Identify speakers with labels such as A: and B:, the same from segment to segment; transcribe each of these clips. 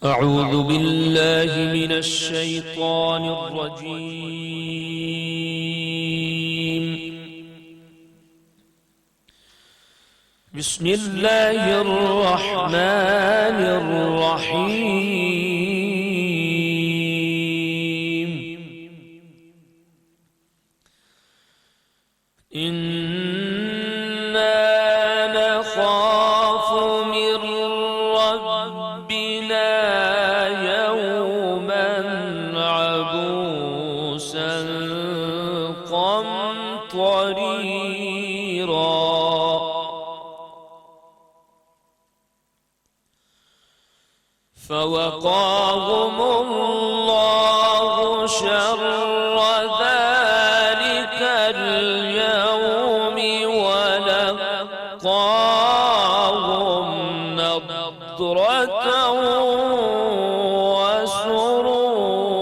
A: أعوذ بالله من الشيطان الرجيم. بسم الله الرحمن الرحيم. إنا نخاف من ربنا يوما عبوسا قمطريرا. فوقاهم الله شر ذلك اليوم ولقاهم نضرة وسرورا.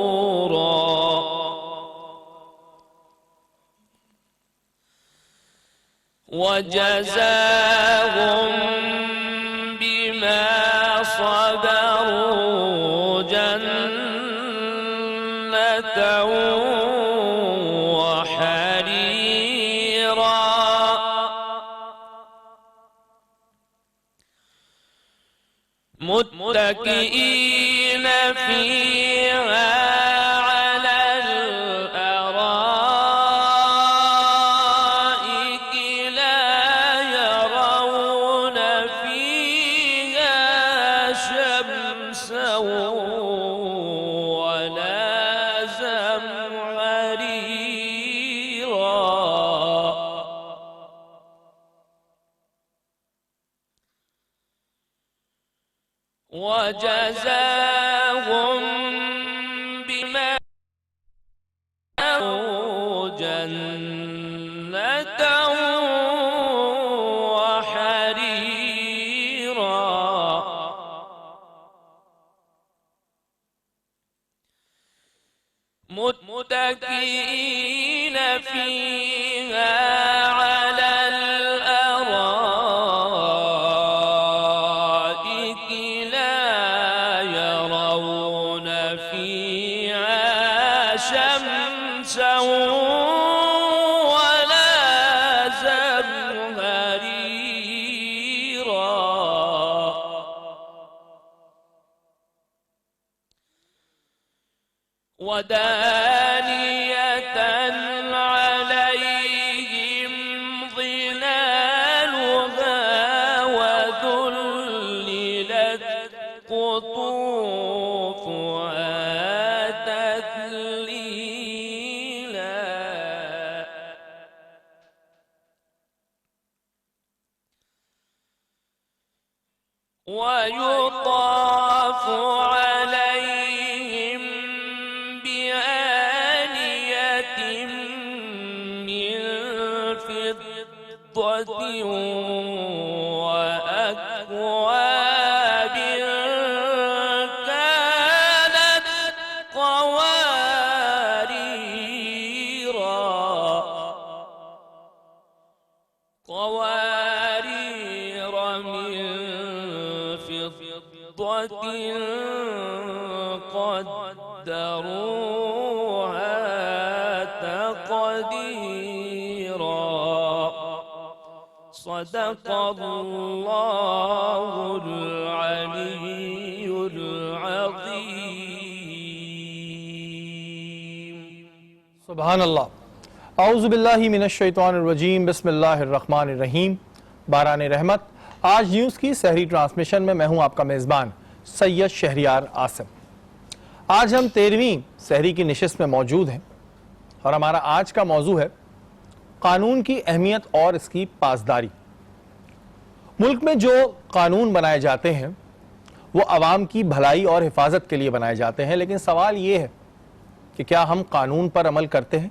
A: وجزاهم بما صبروا جنة وحريرا. متكئين فيها على الأرائك لا يرون فيها شمسا ولا زمهريرا. وجزاهم بما صبروا جنة وحريرا. متكئين فيها على الأرائك لا يرون فيها شمسا ولا زمهريرا. ودانية عليهم ظلالها وذللت قطوفها تذليلا. ويطاف عليهم بآنية من فضة وأكواب كانت قوارير من فضة قدروها تقديرا. صدق الله العلي العظيم.
B: سبحان اللہ. اعوذ باللہ من الشیطان الرجیم. بسم اللہ الرحمن الرحیم. باران رحمت. آج نیوز کی سحری ٹرانسمیشن میں میں ہوں آپ کا میزبان سید شہریار آصم. آج ہم 13ویں سحری کی نشست میں موجود ہیں اور ہمارا آج کا موضوع ہے قانون کی اہمیت اور اس کی پاسداری. ملک میں جو قانون بنائے جاتے ہیں وہ عوام کی بھلائی اور حفاظت کے لیے بنائے جاتے ہیں، لیکن سوال یہ ہے کہ کیا ہم قانون پر عمل کرتے ہیں؟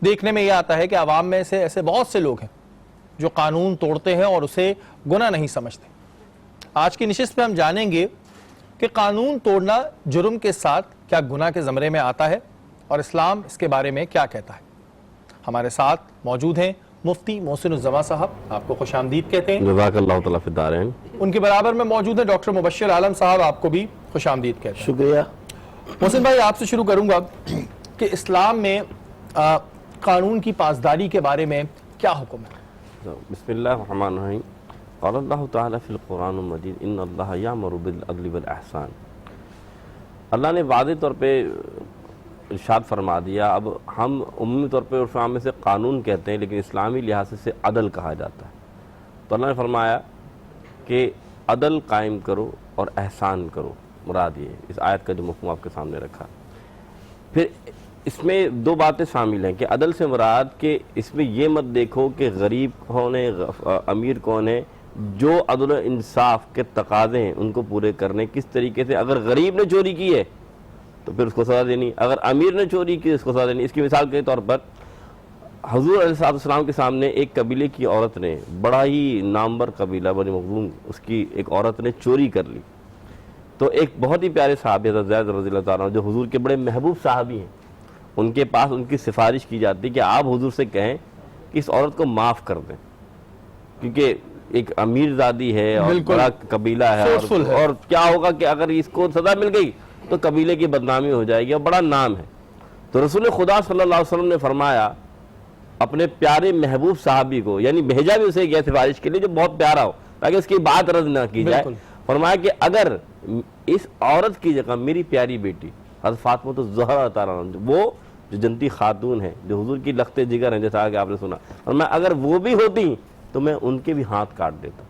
B: دیکھنے میں یہ آتا ہے کہ عوام میں سے ایسے بہت سے لوگ ہیں جو قانون توڑتے ہیں اور اسے گناہ نہیں سمجھتے. آج کی نشست میں ہم جانیں گے کہ قانون توڑنا جرم کے ساتھ کیا گناہ کے زمرے میں آتا ہے اور اسلام اس کے بارے میں کیا کہتا ہے. ہمارے ساتھ موجود ہیں مفتی محسن الزما صاحب، آپ کو خوش آمدید کہتے ہیں.
C: جزاک اللہ تعالیٰ فی الدارین.
B: ان کے برابر میں موجود ہیں ڈاکٹر مبشر عالم صاحب، آپ کو بھی خوش خوش آمدید کہتے ہیں.
C: شکریہ.
B: محسن بھائی آپ سے شروع کروں گا کہ اسلام میں قانون کی پاسداری کے بارے میں کیا حکم ہے؟
D: بسم اللہ الرحمن الرحیم. قال اللہ تعالی فی القرآن المجید ان اللہ یامر بالعدل والاحسان. اللہ نے واضح طور پہ ارشاد فرما دیا. اب ہم عمومی طور پہ عرف عام میں سے قانون کہتے ہیں، لیکن اسلامی لحاظ سے عدل کہا جاتا ہے. تو اللہ نے فرمایا کہ عدل قائم کرو اور احسان کرو. مراد یہ اس آیت کا جو مفہوم آپ کے سامنے رکھا. پھر اس میں دو باتیں شامل ہیں کہ عدل سے مراد کہ اس میں یہ مت دیکھو کہ غریب کون ہے امیر کون ہے. جو عدل و انصاف کے تقاضے ہیں ان کو پورے کرنے کس طریقے سے. اگر غریب نے چوری کی ہے تو پھر اس کو سزا دینی، اگر امیر نے چوری کی اس کو سزا دینی. اس کی مثال کے طور پر حضور علیہ السلام کے سامنے ایک قبیلے کی عورت نے، بڑا ہی نامور قبیلہ بنی مخزوم، اس کی ایک عورت نے چوری کر لی. تو ایک بہت ہی پیارے صحابی حضرت زید رضی اللہ تعالیٰ جو حضور کے بڑے محبوب صحابی ہیں، ان کے پاس ان کی سفارش کی جاتی کہ آپ حضور سے کہیں کہ اس عورت کو معاف کر دیں، کیونکہ ایک امیر زادی ہے اور بڑا قبیلہ ہے اور کیا ہوگا کہ اگر اس کو سزا مل گئی تو قبیلے کی بدنامی ہو جائے گی اور بڑا نام ہے. تو رسول خدا صلی اللہ علیہ وسلم نے فرمایا اپنے پیارے محبوب صحابی کو، یعنی بھیجا بھی اسے گیا سفارش کے لیے جو بہت پیارا ہو تاکہ اس کی بات رد نہ کی جائے. فرمایا کہ اگر اس عورت کی جگہ میری پیاری بیٹی حضرت فاطمہ الزہرا تعالیٰ وہ جو جنتی خاتون ہے جو حضور کی لخت جگر ہیں جیسا کہ آپ نے سنا، فرمایا اگر وہ بھی ہوتی تو میں ان کے بھی ہاتھ کاٹ دیتا.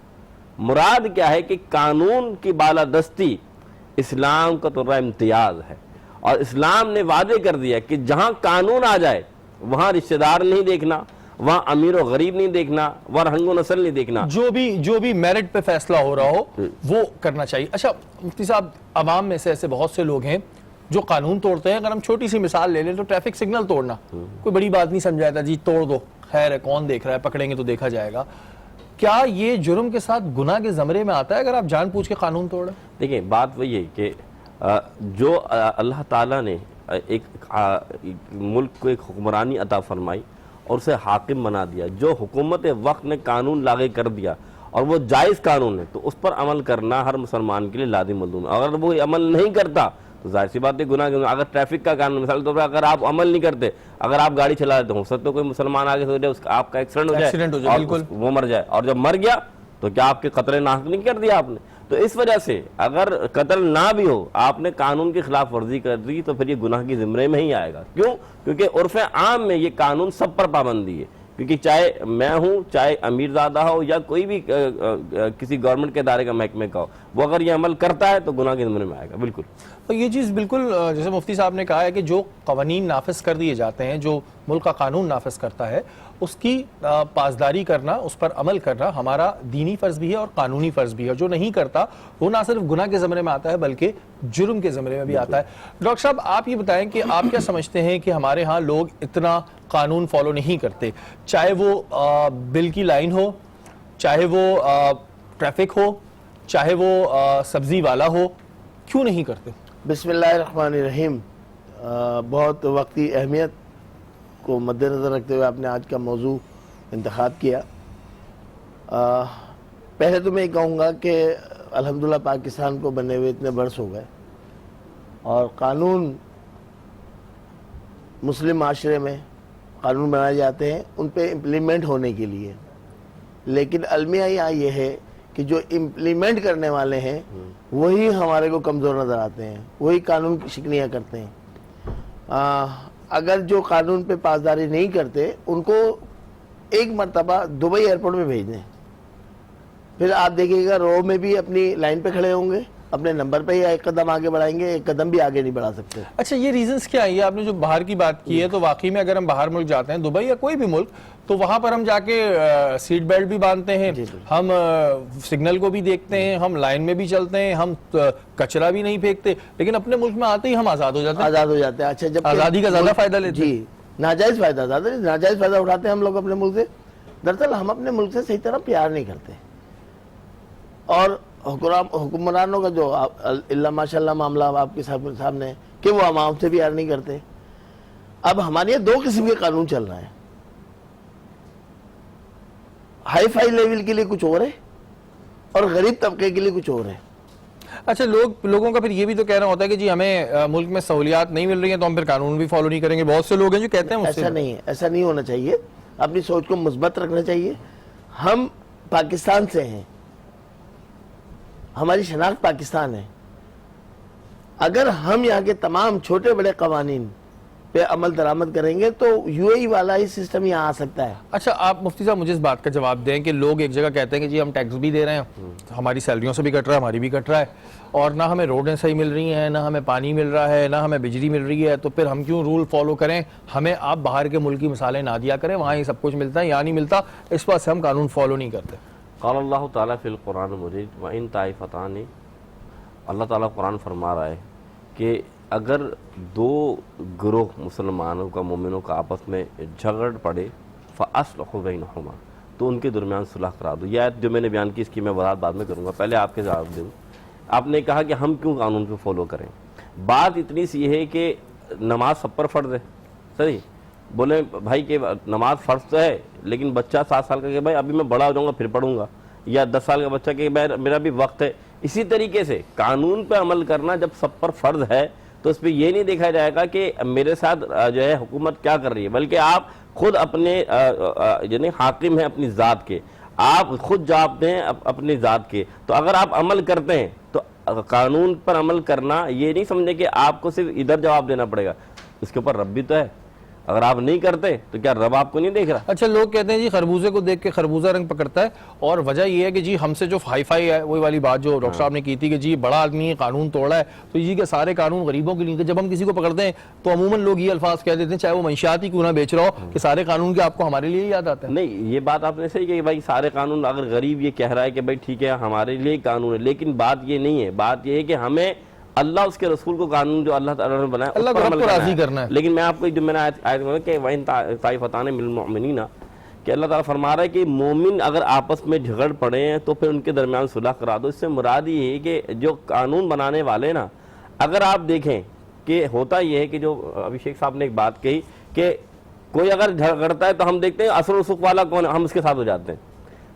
D: مراد کیا ہے کہ قانون کی بالادستی اسلام کا تو امتیاز ہے، اور اسلام نے وعدے کر دیا کہ جہاں قانون آ جائے وہاں رشتہ دار نہیں دیکھنا، وہاں امیر و غریب نہیں دیکھنا، وہاں رنگ و نسل نہیں دیکھنا. جو بھی میرٹ پہ فیصلہ ہو رہا ہو وہ کرنا چاہیے. اچھا مفتی صاحب، عوام میں سے ایسے بہت سے لوگ ہیں جو قانون توڑتے ہیں. اگر ہم چھوٹی سی مثال لے لیں تو ٹریفک سگنل توڑنا کوئی بڑی بات نہیں سمجھا جاتا، جی توڑ دو، خیر ہے کون دیکھ رہا ہے، پکڑیں گے تو دیکھا جائے گا. کیا یہ جرم کے ساتھ گناہ کے زمرے میں آتا ہے اگر آپ جان پوچھ کے قانون توڑیں؟ دیکھیں بات وہی ہے کہ جو اللہ تعالیٰ نے ایک ملک کو ایک حکمرانی عطا فرمائی اور اسے حاکم بنا دیا، جو حکومت وقت نے قانون لاگو کر دیا اور وہ جائز قانون ہے تو اس پر عمل کرنا ہر مسلمان کے لیے لازم ملزوم ہے. اگر وہ عمل نہیں کرتا تو ظاہر سی بات ہے گناہ. اگر ٹریفک کا قانون مثال طور پر اگر آپ عمل نہیں کرتے، اگر آپ گاڑی چلا رہے ہو سکتا تو کوئی مسلمان آگے سے آپ کا ایکسیڈنٹ ہو جائے اور وہ مر جائے، اور جب مر گیا تو کیا آپ کے قتل ناحق نہیں کر دیا آپ نے؟ تو اس وجہ سے اگر قتل نہ بھی ہو آپ نے قانون کی خلاف ورزی کر دی تو پھر یہ گناہ کی زمرے میں ہی آئے گا. کیوں؟ کیونکہ عرف عام میں یہ قانون سب پر پابندی ہے، کیونکہ چاہے میں ہوں، چاہے امیر زادہ ہو یا کوئی بھی کسی گورنمنٹ کے ادارے کا محکمے کا ہو، وہ اگر یہ عمل کرتا ہے تو گناہ کے زمرے میں آئے گا. بالکل.
B: تو یہ چیز بالکل جیسے مفتی صاحب نے کہا ہے کہ جو قوانین نافذ کر دیے جاتے ہیں، جو ملک کا قانون نافذ کرتا ہے اس کی پاسداری کرنا، اس پر عمل کرنا ہمارا دینی فرض بھی ہے اور قانونی فرض بھی ہے. جو نہیں کرتا وہ نہ صرف گناہ کے زمرے میں آتا ہے بلکہ جرم کے زمرے میں بھی آتا ہے. ڈاکٹر صاحب آپ یہ بتائیں کہ آپ کیا سمجھتے ہیں کہ ہمارے ہاں لوگ اتنا قانون فالو نہیں کرتے، چاہے وہ بل کی لائن ہو، چاہے وہ ٹریفک ہو، چاہے وہ سبزی والا ہو، کیوں نہیں کرتے؟
C: بسم اللہ الرحمن الرحیم. بہت وقتی اہمیت کو مد نظر رکھتے ہوئے آپ نے آج کا موضوع انتخاب کیا. پہلے تو میں یہ کہوں گا کہ الحمدللہ پاکستان کو بنے ہوئے اتنے برس ہو گئے اور قانون مسلم معاشرے میں قانون بنائے جاتے ہیں ان پہ امپلیمنٹ ہونے کے لیے، لیکن المیہ یہاں یہ ہے کہ جو امپلیمنٹ کرنے والے ہیں وہی ہمارے کو کمزور نظر آتے ہیں، وہی قانون کی شکنیاں کرتے ہیں. اگر جو قانون پہ پاسداری نہیں کرتے ان کو ایک مرتبہ دبئی ایئرپورٹ میں بھیج دیں، پھر آپ دیکھیے گا رو میں بھی اپنی لائن پہ کھڑے ہوں گے، اپنے نمبر پہ ہی ایک قدم آگے بڑھائیں گے، ایک قدم بھی آگے نہیں بڑھا سکتے.
B: اچھا یہ ریزنز کیا ہیں؟ یہ آپ نے جو باہر کی بات کی ہے تو واقعی میں اگر ہم باہر ملک جاتے ہیں، دبئی یا کوئی بھی ملک، تو وہاں پر ہم جا کے سیٹ بیلٹ بھی باندھتے ہیں، ہم سگنل کو بھی دیکھتے ہیں، ہم لائن میں بھی چلتے ہیں، ہم کچرا بھی نہیں پھینکتے، لیکن اپنے ملک میں آتے ہی ہم آزاد ہو جاتے ہیں. اچھا جب آزادی کا زیادہ فائدہ لیتے ہیں.
C: جی ناجائز فائدہ، زیادہ ناجائز فائدہ اٹھاتے ہیں ہم لوگ اپنے ملک سے. دراصل ہم اپنے ملک سے صحیح طرح پیار نہیں کرتے، اور حکمرانوں کا جو اللہ ماشاء اللہ معاملہ آپ کے سامنے کہ وہ عوام سے پیار نہیں کرتے. اب ہمارے یہاں دو قسم کے قانون چل رہے ہیں، ہائی فائی لیول کے لیے کچھ اور ہے اور غریب طبقے کے لیے کچھ اور ہے.
B: اچھا لوگوں کا پھر یہ بھی تو کہنا ہوتا ہے کہ جی ہمیں ملک میں سہولیات نہیں مل رہی ہیں تو ہم پھر قانون بھی فالو نہیں کریں گے. بہت سے لوگ ہیں جو کہتے ہیں
C: ایسا نہیں ہے, ایسا نہیں ہونا چاہیے. اپنی سوچ کو مثبت رکھنا چاہیے. ہم پاکستان سے ہیں, ہماری شناخت پاکستان ہے. اگر ہم یہاں کے تمام چھوٹے بڑے قوانین پہ عمل درآمد کریں گے تو یو اے ای والا ہی سسٹم یہاں آ سکتا ہے.
B: اچھا آپ مفتی صاحب مجھے اس بات کا جواب دیں کہ لوگ ایک جگہ کہتے ہیں کہ جی ہم ٹیکس بھی دے رہے ہیں, ہماری سیلریوں سے بھی کٹ رہا ہے, ہماری بھی کٹ رہا ہے, اور نہ ہمیں روڈیں صحیح مل رہی ہیں, نہ ہمیں پانی مل رہا ہے, نہ ہمیں بجلی مل رہی ہے, تو پھر ہم کیوں رول فالو کریں؟ ہمیں آپ باہر کے ملک کی مثالیں نہ دیا کریں, وہاں یہ سب کچھ ملتا ہے, یہاں نہیں ملتا, اس وجہ سے ہم قانون فالو نہیں کرتے.
D: قال اللہ تعالیٰ فی القرآن المجید وَإِن طَائِفَتَانِ, اللہ تعالیٰ قرآن فرما رہا ہے کہ اگر دو گروہ مسلمانوں کا مومنوں کا آپس میں جھگڑ پڑے فَأَصْلِحُوا بَيْنَهُمَا, تو ان کے درمیان صلح کرا دو. یہ آیت جو میں نے بیان کی اس کی میں وضاحت بعد میں کروں گا, پہلے آپ کے جواب دوں. آپ نے کہا کہ ہم کیوں قانون کو فالو کریں. بات اتنی سی ہے کہ نماز سب پر فرض ہے, صحیح بولے بھائی کہ نماز فرض تو ہے لیکن بچہ 7 سال کا کہ بھائی ابھی میں بڑا ہو جاؤں گا پھر پڑھوں گا, یا 10 سال کا بچہ کہ میرا بھی وقت ہے. اسی طریقے سے قانون پہ عمل کرنا جب سب پر فرض ہے تو اس پہ یہ نہیں دیکھا جائے گا کہ میرے ساتھ جو ہے حکومت کیا کر رہی ہے, بلکہ آپ خود اپنے یعنی حاکم ہیں اپنی ذات کے, آپ خود جواب دیں اپنی ذات کے. تو اگر آپ عمل کرتے ہیں تو قانون پر عمل کرنا یہ نہیں سمجھے کہ آپ کو صرف ادھر جواب دینا پڑے گا, اس کے اوپر رب بھی تو ہے. اگر آپ نہیں کرتے تو کیا رب آپ کو نہیں دیکھ رہا؟
B: اچھا لوگ کہتے ہیں جی خربوزے کو دیکھ کے خربوزہ رنگ پکڑتا ہے, اور وجہ یہ ہے کہ جی ہم سے جو ہائی فائی ہے, وہی والی بات جو ڈاکٹر صاحب نے کی تھی کہ جی بڑا آدمی قانون توڑا ہے تو یہ کہ سارے قانون غریبوں کے لیے تھے. جب ہم کسی کو پکڑتے ہیں تو عموماً لوگ یہ الفاظ کہہ دیتے ہیں, چاہے وہ منشیات ہی کیوں نہ بیچ رہا ہو, کہ سارے قانون کے آپ کو ہمارے لیے یاد آتے ہیں.
D: نہیں, یہ بات آپ نے صحیح کہ بھائی سارے قانون, اگر غریب یہ کہہ رہا ہے کہ بھائی ٹھیک ہے ہمارے لیے قانون ہے, لیکن بات یہ نہیں ہے. بات یہ ہے کہ ہمیں اللہ اس کے رسول کو قانون جو اللہ تعالیٰ نے بنایا
B: اللہ کو رب کو راضی کرنا ہے.
D: لیکن میں آپ کو جو میں نے آیت میں کہ وَإِن طَائِفَتَانِ مِنَ الْمُؤْمِنِينَ, کہ اللہ تعالیٰ فرما رہا ہے کہ مومن اگر آپس میں جھگڑ پڑے ہیں تو پھر ان کے درمیان صلح کرا دو. اس سے مراد یہ ہے کہ جو قانون بنانے والے نا, اگر آپ دیکھیں کہ ہوتا یہ ہے کہ جو ابھی شیخ صاحب نے ایک بات کہی کہ کوئی اگر جھگڑتا ہے تو ہم دیکھتے ہیں اثر و رسوخ والا کون ہے, ہم اس کے ساتھ ہو جاتے ہیں.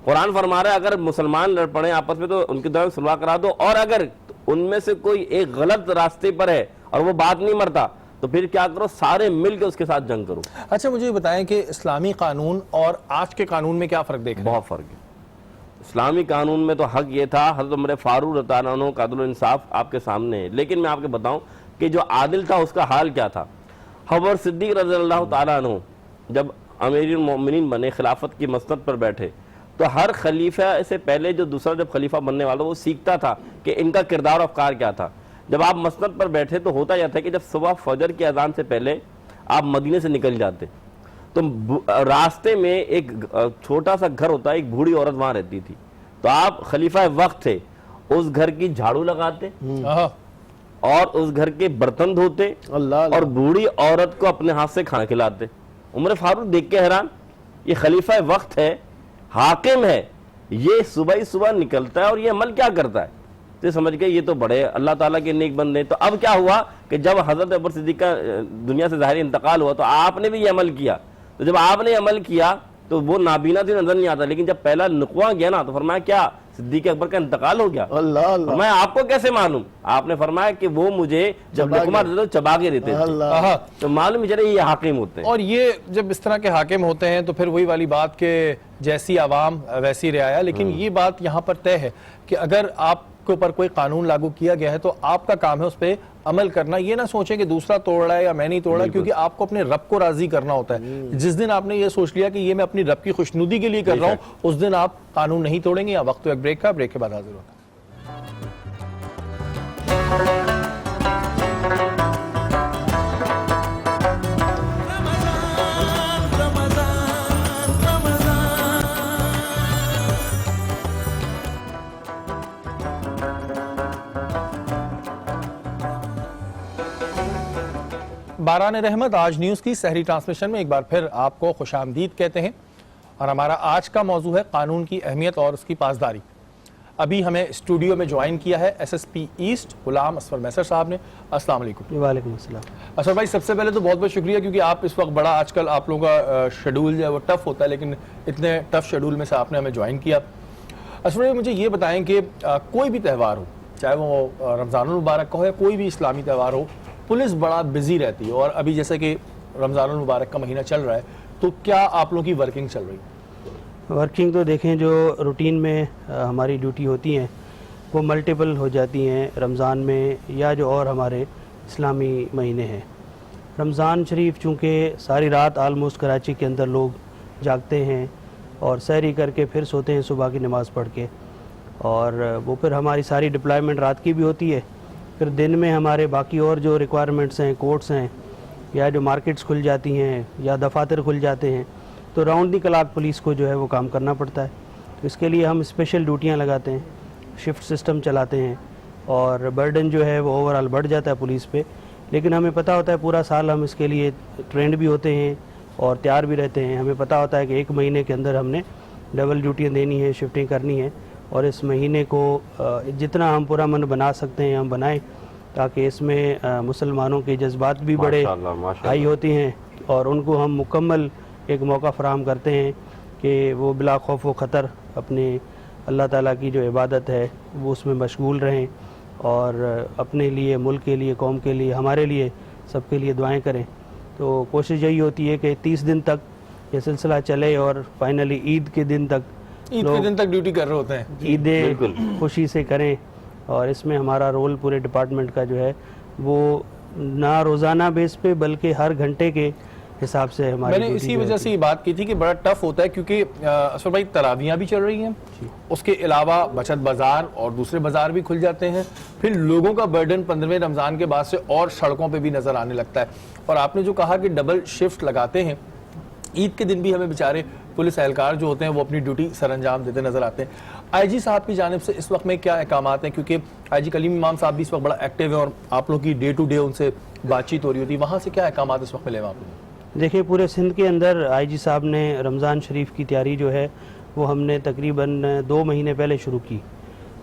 D: قرآن فرما رہا ہے اگر مسلمان لڑ پڑے آپس میں تو ان کے درمیان صلح کرا دو, اور اگر ان میں سے کوئی ایک غلط راستے پر ہے اور وہ بات نہیں مرتا تو پھر کیا کرو, سارے مل کے اس کے ساتھ جنگ کرو.
B: اچھا مجھے یہ بتائیں کہ اسلامی قانون اور آج کے قانون میں کیا فرق دیکھ رہے ہیں؟
D: بہت فرق ہے. اسلامی قانون میں تو حق یہ تھا, حضرت عمر فاروق رضی اللہ عنہ کا عدل و انصاف آپ کے سامنے ہے, لیکن میں آپ کے بتاؤں کہ جو عادل تھا اس کا حال کیا تھا. حضرت صدیق رضی اللہ تعالیٰ عنہ جب امیر المومنین بنے, خلافت کی مسند پر بیٹھے, تو ہر خلیفہ سے پہلے جو دوسرا جب خلیفہ بننے والا وہ سیکھتا تھا کہ ان کا کردار و افکار کیا تھا. جب آپ مسند پر بیٹھے تو ہوتا یہ تھا کہ جب صبح فجر کی اذان سے پہلے آپ مدینے سے نکل جاتے تو راستے میں ایک چھوٹا سا گھر ہوتا ہے, ایک بوڑھی عورت وہاں رہتی تھی, تو آپ خلیفہ وقت تھے, اس گھر کی جھاڑو لگاتے اور اس گھر کے برتن دھوتے اور بوڑھی عورت کو اپنے ہاتھ سے کھانا کھلاتے. عمر فاروق دیکھ کے حیران, یہ خلیفہ وقت ہے, حاکم ہے, یہ صبح ہی صبح نکلتا ہے اور یہ عمل کیا کرتا ہے. تو سمجھ گئے یہ تو بڑے اللہ تعالیٰ کے نیک بندے. تو اب کیا ہوا کہ جب حضرت ابو صدیق کا دنیا سے ظاہری انتقال ہوا تو آپ نے بھی یہ عمل کیا. تو جب آپ نے عمل کیا تو وہ نابینا سے نظر نہیں آتا, لیکن جب پہلا نقوہ گیا نا تو فرمایا کیا صدیق اکبر کا انتقال ہو گیا. فرمایا آپ کو کیسے معلوم؟ آپ نے فرمایا کہ وہ مجھے جب لقمہ دیتے تو چبا کے دیتے تھے, تو معلوم چلے یہ حاکم ہوتے ہیں.
B: اور یہ جب اس طرح کے حاکم ہوتے ہیں تو پھر وہی والی بات کہ جیسی عوام ویسی رعایا. لیکن یہ بات یہاں پر طے ہے کہ اگر آپ کے اوپر کوئی قانون لاگو کیا گیا ہے تو آپ کا کام ہے اس پہ عمل کرنا. یہ نہ سوچیں کہ دوسرا توڑ رہا ہے یا میں نہیں توڑ رہا, کیونکہ آپ کو اپنے رب کو راضی کرنا ہوتا ہے. جس دن آپ نے یہ سوچ لیا کہ یہ میں اپنی رب کی خوشنودی کے لیے کر رہا ہوں, اس دن آپ قانون نہیں توڑیں گے. یا وقت ایک بریک کا, بریک کے بعد حاضر ہوتا ہے. باران رحمت آج نیوز کی سحری ٹرانسمیشن میں ایک بار پھر آپ کو خوش آمدید کہتے ہیں, اور ہمارا آج کا موضوع ہے قانون کی اہمیت اور اس کی پاسداری. ابھی ہمیں اسٹوڈیو میں جوائن کیا ہے S S P asset Ghulam اصفر میسر صاحب نے. السلام علیکم.
E: وعلیکم السلام.
B: اصفر بھائی سب سے پہلے تو بہت بہت شکریہ, کیونکہ آپ اس وقت بڑا آج کل آپ لوگوں کا شیڈول جو ہے وہ ٹف ہوتا ہے, لیکن اتنے ٹف شیڈول میں سے آپ نے ہمیں جوائن کیا. اصفر بھائی مجھے یہ بتائیں کہ کوئی بھی تہوار ہو, چاہے وہ رمضان المبارک کا ہو یا کوئی بھی اسلامی تہوار ہو, پولیس بڑا بزی رہتی ہے, اور ابھی جیسے کہ رمضان المبارک کا مہینہ چل رہا ہے, تو کیا آپ لوگوں کی ورکنگ چل رہی ہے؟
E: ورکنگ تو دیکھیں جو روٹین میں ہماری ڈیوٹی ہوتی ہیں وہ ملٹیپل ہو جاتی ہیں رمضان میں یا جو اور ہمارے اسلامی مہینے ہیں. رمضان شریف چونکہ ساری رات آلموسٹ کراچی کے اندر لوگ جاگتے ہیں اور سحری کر کے پھر سوتے ہیں صبح کی نماز پڑھ کے, اور وہ پھر ہماری ساری ڈپلائمنٹ رات کی بھی ہوتی ہے. پھر دن میں ہمارے باقی اور جو ریکوائرمنٹس ہیں, کورٹس ہیں یا جو مارکیٹس کھل جاتی ہیں یا دفاتر کھل جاتے ہیں, تو راؤنڈ دی کلاک پولیس کو جو ہے وہ کام کرنا پڑتا ہے. تو اس کے لیے ہم اسپیشل ڈیوٹیاں لگاتے ہیں, شفٹ سسٹم چلاتے ہیں, اور برڈن جو ہے وہ اوور آل بڑھ جاتا ہے پولیس پہ. لیکن ہمیں پتہ ہوتا ہے پورا سال ہم اس کے لیے ٹرینڈ بھی ہوتے ہیں اور تیار بھی رہتے ہیں. ہمیں پتہ ہوتا ہے کہ ایک مہینے کے اندر ہم نے ڈبل ڈیوٹیاں دینی ہیں, شفٹنگ کرنی ہے, اور اس مہینے کو جتنا ہم پورا من بنا سکتے ہیں ہم بنائیں, تاکہ اس میں مسلمانوں کے جذبات بھی بڑے ہائی ہوتی ہیں اور ان کو ہم مکمل ایک موقع فراہم کرتے ہیں کہ وہ بلا خوف و خطر اپنے اللہ تعالیٰ کی جو عبادت ہے وہ اس میں مشغول رہیں, اور اپنے لیے, ملک کے لیے, قوم کے لیے, ہمارے لیے, سب کے لیے دعائیں کریں. تو کوشش یہی ہوتی ہے کہ 30 دن تک یہ سلسلہ چلے اور فائنلی عید کے دن تک
B: ڈیوٹی کر رہے ہوتے ہیں,
E: عیدیں خوشی سے کریں. اور اس میں ہمارا رول پورے ڈپارٹمنٹ کا جو ہے وہ نہ روزانہ بیس پہ بلکہ ہر گھنٹے کے حساب سے ہماری.
B: میں نے اسی وجہ سے یہ بات کی تھی کہ بڑا ٹف ہوتا ہے, کیونکہ اسفر بھائی تراویحاں بھی چل رہی ہیں, اس کے علاوہ بچت بازار اور دوسرے بازار بھی کھل جاتے ہیں, پھر لوگوں کا برڈن 15ویں رمضان کے بعد سے اور سڑکوں پہ بھی نظر آنے لگتا ہے. اور آپ نے جو کہا کہ ڈبل شفٹ لگاتے ہیں, عید کے دن بھی ہمیں بیچارے پولیس اہلکار جو ہوتے ہیں وہ اپنی ڈیوٹی سر انجام دیتے نظر آتے ہیں. آئی جی صاحب کی جانب سے اس وقت میں کیا احکامات ہیں, کیونکہ آئی جی کلیم امام صاحب بھی اس وقت بڑا ایکٹیو ہیں اور آپ لوگوں کی ڈے ٹو ڈے ان سے بات چیت ہو رہی ہوتی ہے, وہاں سے کیا احکامات اس وقت ملے ہیں آپ کو؟
E: دیکھیں پورے سندھ کے اندر آئی جی صاحب نے رمضان شریف کی تیاری جو ہے وہ ہم نے تقریباً 2 مہینے پہلے شروع کی,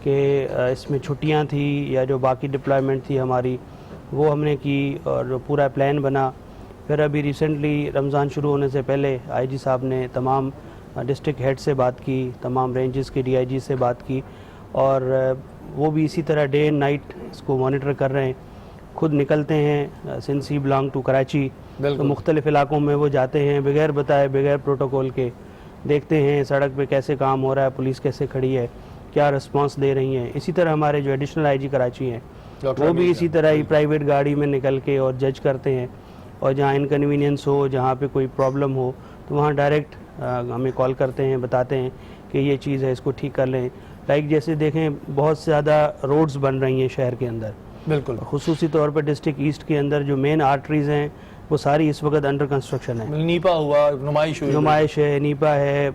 E: کہ اس میں چھٹیاں تھیں یا جو باقی ڈپلائمنٹ تھی ہماری وہ ہم نے کی, اور پورا پلان بنا. پھر ابھی ریسنٹلی رمضان شروع ہونے سے پہلے آئی جی صاحب نے تمام ڈسٹرکٹ ہیڈ سے بات کی, تمام رینجز کے ڈی آئی جی سے بات کی, اور وہ بھی اسی طرح ڈے اینڈ نائٹ اس کو مانیٹر کر رہے ہیں. خود نکلتے ہیں, since he belong to Karachi, تو مختلف علاقوں میں وہ جاتے ہیں بغیر بتائے, بغیر پروٹوکول کے, دیکھتے ہیں سڑک پہ کیسے کام ہو رہا ہے, پولیس کیسے کھڑی ہے, کیا رسپانس دے رہی ہیں. اسی طرح ہمارے جو ایڈیشنل آئی جی کراچی ہیں وہ بھی اسی طرح ہی پرائیویٹ گاڑی میں نکل کے اور جج کرتے ہیں, اور جہاں انکنوینئنس ہو, جہاں پہ کوئی پرابلم ہو, تو وہاں ڈائریکٹ ہمیں کال کرتے ہیں, بتاتے ہیں کہ یہ چیز ہے, اس کو ٹھیک کر لیں. لائک جیسے دیکھیں بہت زیادہ روڈز بن رہی ہیں شہر کے اندر,
B: بالکل,
E: خصوصی طور پہ ڈسٹرکٹ ایسٹ کے اندر جو مین آرٹریز ہیں وہ ساری اس وقت انڈر کنسٹرکشن ہے.
B: نیپا ہوا, نمائش
E: ہے, نیپا ہے,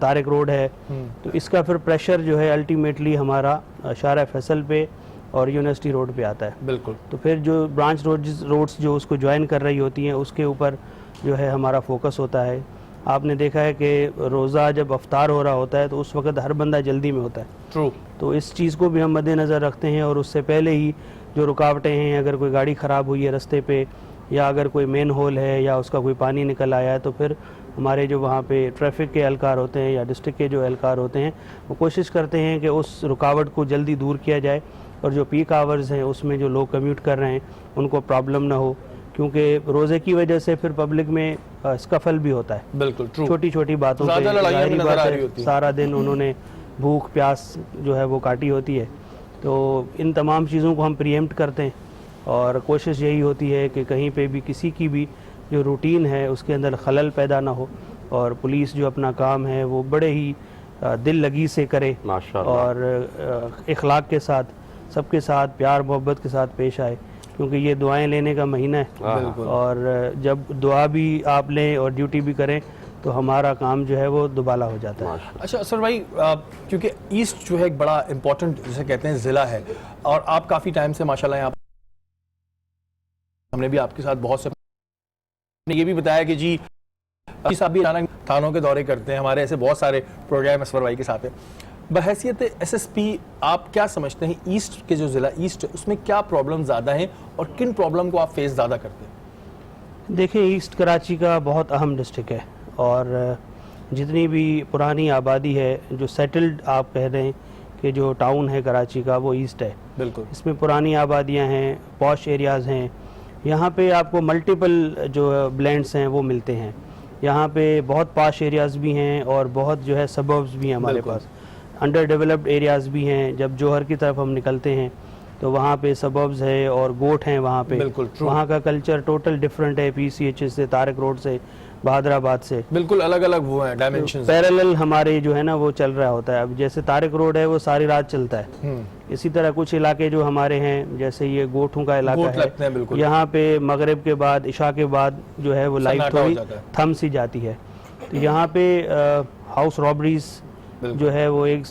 E: طارق روڈ ہے. تو اس کا پھر پریشر جو ہے الٹیمیٹلی ہمارا شارع فیصل پہ اور یونیورسٹی روڈ پہ آتا ہے.
B: بالکل,
E: تو پھر جو برانچ روڈز جو اس کو جوائن کر رہی ہوتی ہیں اس کے اوپر جو ہے ہمارا فوکس ہوتا ہے. آپ نے دیکھا ہے کہ روزہ جب افطار ہو رہا ہوتا ہے تو اس وقت ہر بندہ جلدی میں ہوتا ہے.
B: ٹرو.
E: تو اس چیز کو بھی ہم مد نظر رکھتے ہیں, اور اس سے پہلے ہی جو رکاوٹیں ہیں, اگر کوئی گاڑی خراب ہوئی ہے رستے پہ, یا اگر کوئی مین ہول ہے یا اس کا کوئی پانی نکل آیا ہے, تو پھر ہمارے جو وہاں پہ ٹریفک کے اہلکار ہوتے ہیں یا ڈسٹرکٹ کے جو اہلکار ہوتے ہیں وہ کوشش کرتے ہیں کہ اس رکاوٹ کو جلدی دور کیا جائے, اور جو پیک آورز ہیں اس میں جو لوگ کمیوٹ کر رہے ہیں ان کو پرابلم نہ ہو, کیونکہ روزے کی وجہ سے پھر پبلک میں اسکفل بھی ہوتا ہے.
B: بالکل,
E: چھوٹی چھوٹی باتوں پہ ظاہری بات ہے سارا دن انہوں نے بھوک پیاس جو ہے وہ کاٹی ہوتی ہے. تو ان تمام چیزوں کو ہم پریمپٹ کرتے ہیں, اور کوشش یہی ہوتی ہے کہ کہیں پہ بھی کسی کی بھی جو روٹین ہے اس کے اندر خلل پیدا نہ ہو, اور پولیس جو اپنا کام ہے وہ بڑے ہی دل لگی سے کرے, اور اخلاق کے ساتھ, سب کے ساتھ پیار محبت کے ساتھ پیش آئے, کیونکہ یہ دعائیں لینے کا مہینہ ہے. اور جب دعا بھی آپ لیں اور ڈیوٹی بھی کریں تو ہمارا کام جو ہے وہ دوبالا ہو جاتا ہے.
B: اچھا سر بھائی, کیونکہ ایسٹ جو ہے ایک بڑا امپورٹنٹ جسے کہتے ہیں ضلع ہے, اور آپ کافی ٹائم سے ماشاءاللہ یہاں ہم نے بھی آپ کے ساتھ بہت سے یہ بھی بتایا کہ جی صاحب بھی تھانوں کے دورے کرتے ہیں, ہمارے ایسے بہت سارے پروگرام اسفر بھائی کے ساتھ ہیں. بحیثیت ایس ایس پی آپ کیا سمجھتے ہیں ایسٹ کے جو ضلع ایسٹ ہے اس میں کیا پرابلم زیادہ ہیں اور کن پرابلم کو آپ فیس زیادہ کرتے ہیں؟
E: دیکھیں ایسٹ کراچی کا بہت اہم ڈسٹرکٹ ہے, اور جتنی بھی پرانی آبادی ہے جو سیٹلڈ آپ کہہ رہے ہیں کہ جو ٹاؤن ہے کراچی کا وہ ایسٹ ہے.
B: بالکل.
E: اس میں پرانی آبادیاں ہیں, پوش ایریاز ہیں. یہاں پہ آپ کو ملٹیپل جو بلینڈس ہیں وہ ملتے ہیں. یہاں پہ بہت پاش ایریاز بھی ہیں اور بہت جو ہے سبربز بھی ہیں ہمارے پاس. انڈر ڈیولپڈ ایریاز بھی ہیں. جب جوہر کی طرف ہم نکلتے ہیں تو وہاں پہ سبربز ہے اور گوٹ ہیں وہاں پہ. وہاں کا کلچر ٹوٹل ڈفرینٹ ہے, پی سی ایچ ایس سے, طارق روڈ سے, بہادر آباد سے,
B: بالکل الگ الگ وہ ہیں ڈائمینشنز.
E: پیرالل ہمارے جو ہے نا وہ چل رہا ہوتا ہے. اب جیسے طارق روڈ ہے وہ ساری رات چلتا ہے. اسی طرح کچھ علاقے جو ہمارے ہیں جیسے یہ گوٹھوں کا علاقہ ہے, یہاں پہ مغرب کے بعد عشاء کے بعد جو ہے وہ لائٹ تھوڑی تھم سی جاتی ہے. تو یہاں پہ ہاؤس رابریز جو ہے وہ ایک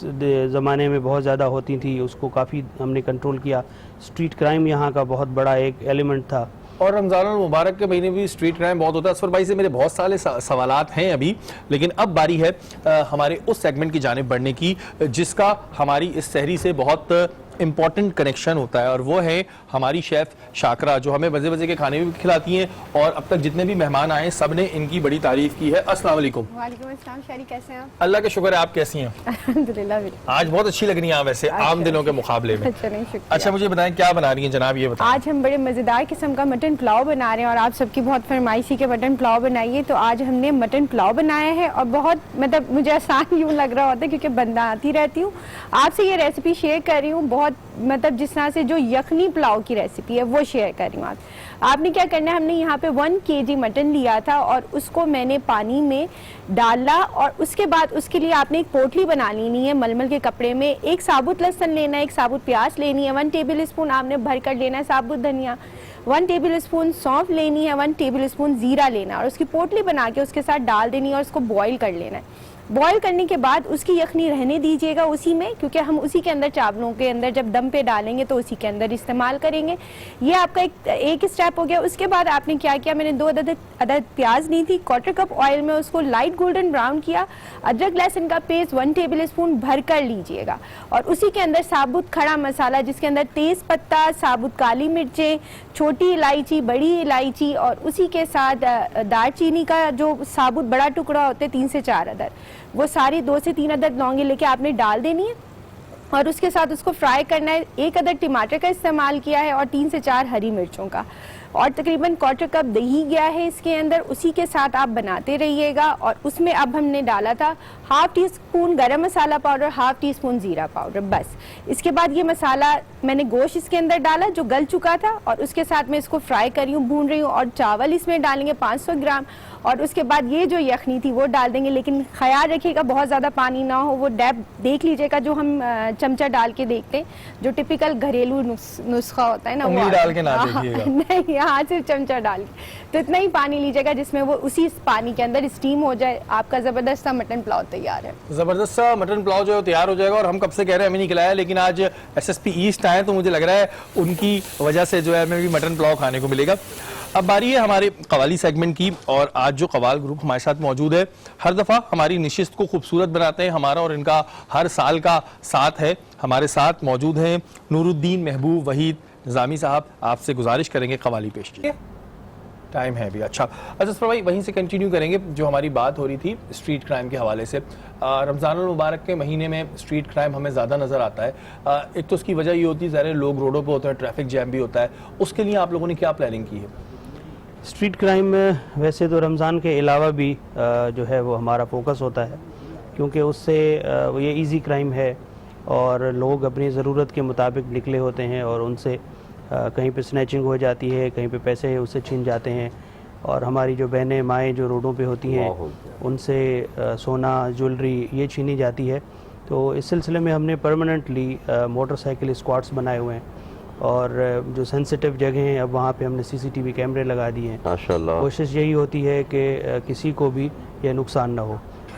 E: زمانے میں بہت زیادہ ہوتی تھی, اس کو کافی ہم نے کنٹرول کیا. اسٹریٹ کرائم یہاں کا بہت بڑا ایک ایلیمنٹ تھا.
B: اور رمضان المبارک کے مہینے بھی اسٹریٹ کرائم بہت ہوتا ہے. اسفر بھائی سے میرے بہت سارے سوالات ہیں ابھی, لیکن اب باری ہے ہمارے اس سیگمنٹ کی جانب بڑھنے کی جس کا ہماری اس سحری سے بہت امپورٹنٹ کنیکشن ہوتا ہے, اور وہ ہے ہماری شیف شاکرہ جو ہمیں مزے مزے کے کھانے بھی کھلاتی ہیں, اور اب تک جتنے بھی مہمان آئے سب نے ان کی بڑی تعریف کی ہے. السلام علیکم.
F: وعلیکم السلام. شہری کیسے ہیں آپ؟
B: اللہ کا شکر ہے, آپ کیسی ہیں؟
F: الحمدللہ.
B: آج بہت اچھی لگ رہی ہیں ویسے عام دنوں کے مقابلے میں. اچھا مجھے بتائیں کیا بنا رہی ہیں جناب, یہ بتائیں.
F: آج ہم بڑے مزیدار قسم کا مٹن پلاؤ بنا رہے ہیں, اور آپ سب کی بہت فرمائش تھی کہ مٹن پلاؤ بنائیے, تو آج ہم نے مٹن پلاؤ بنایا ہے. اور بہت مطلب مجھے آسان یوں لگ رہا ہوتا ہے کیونکہ بناتی رہتی ہوں. آپ سے یہ ریسیپی شیئر کر رہی ہوں, بہت مطلب جس طرح سے جو یخنی پلاؤ کی ریسیپی ہے وہ شیئر کر رہی ہوں. آپ نے کیا کرنا ہے, ہم نے یہاں پہ 1 kg مٹن لیا تھا اور اس کو میں نے پانی میں ڈالا, اور اس کے بعد اس کے لیے آپ نے ایک پوٹلی بنا لینی ہے ململ کے کپڑے میں. ایک ثابت لہسن لینا ہے, ایک ثابت پیاز لینی ہے, 1 ٹیبل اسپون آپ نے بھر کر لینا ہے ثابت دھنیا, 1 ٹیبل اسپون سونف لینی ہے, 1 ٹیبل اسپون زیرہ لینا ہے, اور اس کی پوٹلی بنا کے اس کے ساتھ ڈال دینی ہے اور اس کو بوائل کر لینا ہے. بوائل کرنے کے بعد اس کی یخنی رہنے دیجیے گا اسی میں, کیونکہ ہم اسی کے اندر چاولوں کے اندر جب دم پہ ڈالیں گے تو اسی کے اندر استعمال کریں گے. یہ آپ کا ایک اسٹیپ ہو گیا. اس کے بعد آپ نے کیا کیا, میں نے 2 عدد پیاز لی تھی, 1/4 کپ آئل میں اس کو لائٹ گولڈن براؤن کیا. ادرک لہسن کا پیسٹ 1 ٹیبل اسپون بھر کر لیجیے گا, اور اسی کے اندر ثابت کھڑا مسالہ جس کے اندر تیز پتہ, ثابت کالی مرچیں, چھوٹی الائچی, بڑی الائچی, اور اسی کے ساتھ دار چینی کا جو ثابت بڑا ٹکڑا ہوتا ہے 3 سے 4 عدد, وہ ساری 2 سے 3 عدد لونگیں لے کے آپ نے ڈال دینی ہے, اور اس کے ساتھ اس کو فرائی کرنا ہے. 1 عدد ٹماٹر کا استعمال کیا ہے اور 3 سے 4 ہری مرچوں کا, اور تقریباً 1/4 کپ دہی گیا ہے اس کے اندر. اسی کے ساتھ آپ بناتے رہیے گا. اور اس میں اب ہم نے ڈالا تھا 1/2 ٹی اسپون گرم مسالہ پاؤڈر, 1/2 ٹی اسپون زیرہ پاؤڈر, بس. اس کے بعد یہ مسالہ میں نے گوشت اس کے اندر ڈالا جو گل چکا تھا, اور اس کے ساتھ میں اس کو فرائی کر رہی ہوں, بھون رہی ہوں, اور چاول اس میں ڈالیں گے 500 گرام, اور اس کے بعد یہ جو یخنی تھی وہ ڈال دیں گے. لیکن خیال رکھیے گا بہت زیادہ پانی نہ ہو, وہ ڈیپ دیکھ لیجیے گا جو ہم چمچہ ڈال کے دیکھتے ہیں, جو ٹپیکل گھریلو نسخہ ہوتا ہے نا, وہ
B: ڈال کے نہ دیکھیے گا,
F: نہیں یہاں صرف چمچہ ڈال کے, تو اتنا ہی پانی لیجیے گا جس میں وہ اسی پانی کے اندر اسٹیم ہو جائے. آپ کا زبردست سا مٹن پلاؤ تیار ہے.
B: زبردست سا مٹن پلاؤ جو ہے تیار ہو جائے گا, اور ہم کب سے کہہ رہے ہیں ہمیں نہیں کھلایا, لیکن آج SSP ایسٹ آئے تو مجھے لگ رہا ہے ان کی وجہ سے جو ہے ہمیں بھی مٹن پلاؤ کھانے کو ملے گا. اب باری ہے ہمارے قوالی سیگمنٹ کی, اور آج جو قوال گروپ ہمارے ساتھ موجود ہے ہر دفعہ ہماری نشست کو خوبصورت بناتے ہیں. ہمارا اور ان کا ہر سال کا ساتھ ہے. ہمارے ساتھ موجود ہیں نور الدین محبوب وحید نظامی صاحب. آپ سے گزارش کریں گے قوالی پیش کی. ٹائم ہے بھی. اچھا اسفر بھائی وہیں سے کنٹینیو کریں گے جو ہماری بات ہو رہی تھی اسٹریٹ کرائم کے حوالے سے. رمضان المبارک کے مہینے میں اسٹریٹ کرائم ہمیں زیادہ نظر آتا ہے. ایک تو اس کی وجہ یہ ہوتی ہے ظاہر لوگ روڈوں پہ ہوتے ہیں, ٹریفک جیم بھی ہوتا ہے. اس کے لیے آپ لوگوں نے کیا پلاننگ کی ہے؟
E: اسٹریٹ کرائم میں ویسے تو رمضان کے علاوہ بھی جو ہے وہ ہمارا فوکس ہوتا ہے, کیونکہ اس سے یہ ایزی کرائم ہے, اور لوگ اپنی ضرورت کے مطابق نکلے ہوتے ہیں, اور ان سے کہیں پہ سنیچنگ ہو جاتی ہے, کہیں پہ پیسے اس سے چھین جاتے ہیں, اور ہماری جو بہنیں مائیں جو روڈوں پہ ہوتی ہیں ان سے سونا جولری یہ چھینی جاتی ہے. تو اس سلسلے میں ہم نے پرماننٹلی موٹر سائیکل اسکواڈس بنائے ہوئے ہیں, اور جو سینسٹیو جگہیں ہیں اب وہاں پہ ہم نے CCTV کیمرے لگا دیے ہیں.
D: ماشاءاللہ.
E: کوشش یہی ہوتی ہے کہ کسی کو بھی یہ نقصان نہ ہو.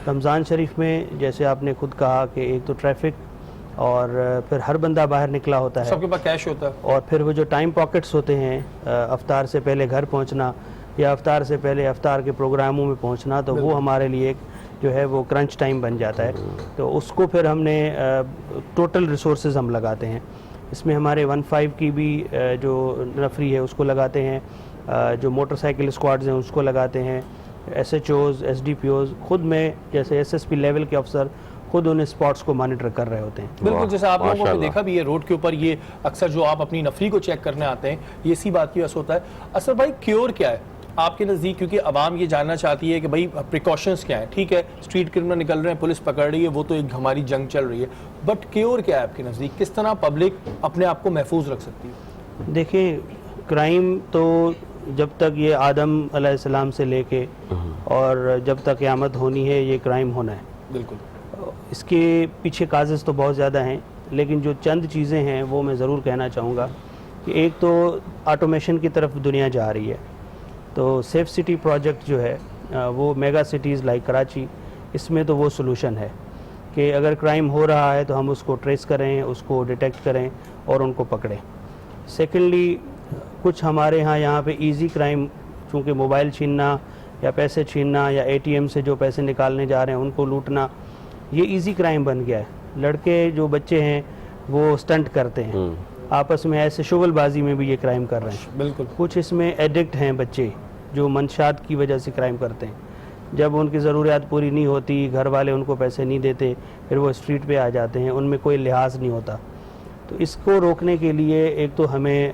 E: رمضان شریف میں جیسے آپ نے خود کہا کہ ایک تو ٹریفک, اور پھر ہر بندہ باہر نکلا ہوتا ہے,
B: سب کے پاس کیش ہوتا ہے,
E: اور پھر وہ جو ٹائم پاکٹس ہوتے ہیں افطار سے پہلے گھر پہنچنا یا افطار سے پہلے افطار کے پروگراموں میں پہنچنا, تو وہ ہمارے لیے ایک جو ہے وہ کرنچ ٹائم بن جاتا ہے. تو اس کو پھر ہم نے ٹوٹل ریسورسز ہم لگاتے ہیں. اس میں ہمارے 15 کی بھی جو نفری ہے اس کو لگاتے ہیں, جو موٹر سائیکل اسکواڈز ہیں اس کو لگاتے ہیں, SHOs SDPOs, خود میں جیسے SSP لیول کے افسر خود ان اسپاٹس کو مانیٹر کر رہے ہوتے ہیں.
B: بالکل جیسے آپ لوگوں کو
D: ماشاءاللہ.
B: دیکھا بھی ہے روڈ کے اوپر یہ اکثر جو آپ اپنی نفری کو چیک کرنے آتے ہیں یہ اسی بات کی وجہ سے ہوتا ہے. اصل بھائی کیور کیا ہے آپ کے نزدیک؟ کیونکہ عوام یہ جاننا چاہتی ہے کہ بھائی پریکاشنز کیا ہیں. ٹھیک ہے اسٹریٹ کرمنل نکل رہے ہیں پولیس پکڑ رہی ہے وہ تو ایک ہماری جنگ چل رہی ہے, بٹ کیور کیا ہے آپ کے نزدیک؟ کس طرح پبلک اپنے آپ کو محفوظ رکھ سکتی ہے؟
E: دیکھیں کرائم تو جب تک یہ آدم علیہ السلام سے لے کے اور جب تک قیامت ہونی ہے یہ کرائم ہونا ہے.
B: بالکل
E: اس کے پیچھے کازز تو بہت زیادہ ہیں, لیکن جو چند چیزیں ہیں وہ میں ضرور کہنا چاہوں گا کہ ایک تو آٹومیشن کی طرف دنیا جا رہی ہے. تو سیف سٹی پروجیکٹ جو ہے وہ میگا سٹیز لائک کراچی, اس میں تو وہ سلوشن ہے کہ اگر کرائم ہو رہا ہے تو ہم اس کو ٹریس کریں, اس کو ڈیٹیکٹ کریں اور ان کو پکڑیں. سیکنڈلی کچھ ہمارے یہاں پہ ایزی کرائم, چونکہ موبائل چھیننا یا پیسے چھیننا یا اے ٹی ایم سے جو پیسے نکالنے جا رہے ہیں ان کو لوٹنا, یہ ایزی کرائم بن گیا ہے. لڑکے جو بچے ہیں وہ سٹنٹ کرتے ہیں آپس میں, ایسے شغل بازی میں بھی یہ کرائم کر رہے ہیں.
B: بالکل
E: کچھ اس میں ایڈکٹ ہیں بچے جو منشیات کی وجہ سے کرائم کرتے ہیں. جب ان کی ضروریات پوری نہیں ہوتی, گھر والے ان کو پیسے نہیں دیتے, پھر وہ اسٹریٹ پہ آ جاتے ہیں, ان میں کوئی لحاظ نہیں ہوتا. تو اس کو روکنے کے لیے ایک تو ہمیں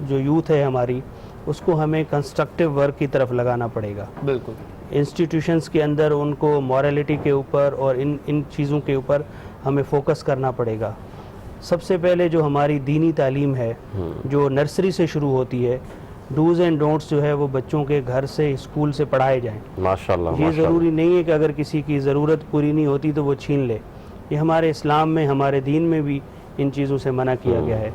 E: جو یوتھ ہے ہماری اس کو ہمیں کنسٹرکٹیو ورک کی طرف لگانا پڑے گا.
B: بالکل
E: انسٹیٹیوشنز کے اندر ان کو مورالٹی کے اوپر اور ان چیزوں کے اوپر ہمیں فوکس کرنا پڑے گا. سب سے پہلے جو ہماری دینی تعلیم ہے جو نرسری سے شروع ہوتی ہے, ڈوز اینڈ ڈونٹس جو ہے وہ بچوں کے گھر سے اسکول سے پڑھائے جائیں.
D: ماشاءاللہ.
E: یہ ضروری نہیں ہے کہ اگر کسی کی ضرورت پوری نہیں ہوتی تو وہ چھین لے. یہ ہمارے اسلام میں, ہمارے دین میں بھی ان چیزوں سے منع کیا گیا ہے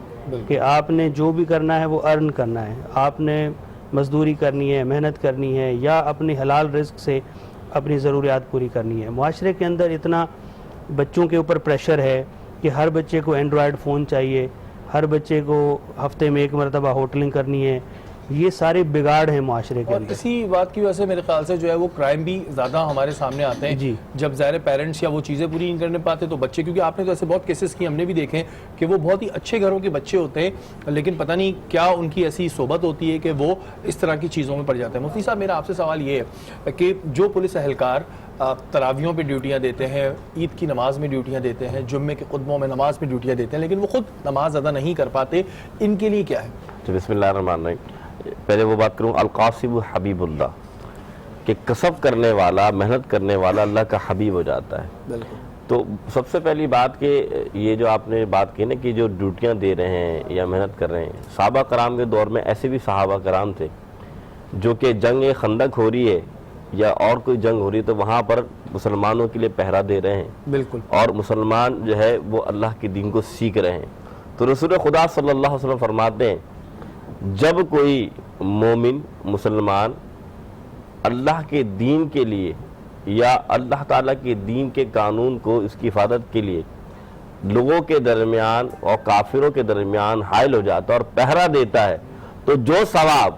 E: کہ آپ نے جو بھی کرنا ہے وہ ارن کرنا ہے, آپ نے مزدوری کرنی ہے, محنت کرنی ہے, یا اپنی حلال رزق سے اپنی ضروریات پوری کرنی ہے. معاشرے کے اندر اتنا بچوں کے اوپر پریشر ہے کہ ہر بچے کو اینڈرائڈ فون چاہیے, ہر بچے کو ہفتے میں 1 مرتبہ ہوٹلنگ کرنی ہے. یہ سارے بگاڑ ہیں معاشرے کے
B: اور
E: اندر.
B: اسی بات کی وجہ سے میرے خیال سے جو ہے وہ کرائم بھی زیادہ ہمارے سامنے آتے ہیں.
E: جی.
B: جب ظاہر پیرنٹس یا وہ چیزیں پوری نہیں کرنے پاتے تو بچے, کیونکہ آپ نے تو ایسے بہت کیسز کی ہم نے بھی دیکھے ہیں کہ وہ بہت ہی اچھے گھروں کے بچے ہوتے ہیں لیکن پتہ نہیں کیا ان کی ایسی صحبت ہوتی ہے کہ وہ اس طرح کی چیزوں میں پڑ جاتے ہیں. مفتی صاحب میرا آپ سے سوال یہ ہے کہ جو پولیس اہلکار تراویحوں پہ ڈیوٹیاں دیتے ہیں, عید کی نماز میں ڈیوٹیاں دیتے ہیں, جمعے کے خطبوں میں نماز میں ڈیوٹیاں دیتے ہیں لیکن وہ خود نماز ادا نہیں کر پاتے, ان کے لیے کیا ہے؟
D: بسم اللہ الرحمن الرحیم. پہلے وہ بات کروں, القاسب حبیب اللہ, کہ کسب کرنے والا, محنت کرنے والا اللہ کا حبیب ہو جاتا ہے.
B: بالکل.
D: تو سب سے پہلی بات کہ یہ جو آپ نے بات کی نا کہ جو ڈیوٹیاں دے رہے ہیں یا محنت کر رہے ہیں, صحابہ کرام کے دور میں ایسے بھی صحابہ کرام تھے جو کہ جنگ خندق ہو رہی ہے یا اور کوئی جنگ ہو رہی ہے تو وہاں پر مسلمانوں کے لیے پہرا دے رہے ہیں.
B: بالکل.
D: اور مسلمان جو ہے وہ اللہ کے دین کو سیکھ رہے ہیں. تو رسول خدا صلی اللہ علیہ وسلم فرماتے ہیں جب کوئی مومن مسلمان اللہ کے دین کے لیے یا اللہ تعالیٰ کے دین کے قانون کو, اس کی حفاظت کے لیے لوگوں کے درمیان اور کافروں کے درمیان حائل ہو جاتا ہے اور پہرا دیتا ہے, تو جو ثواب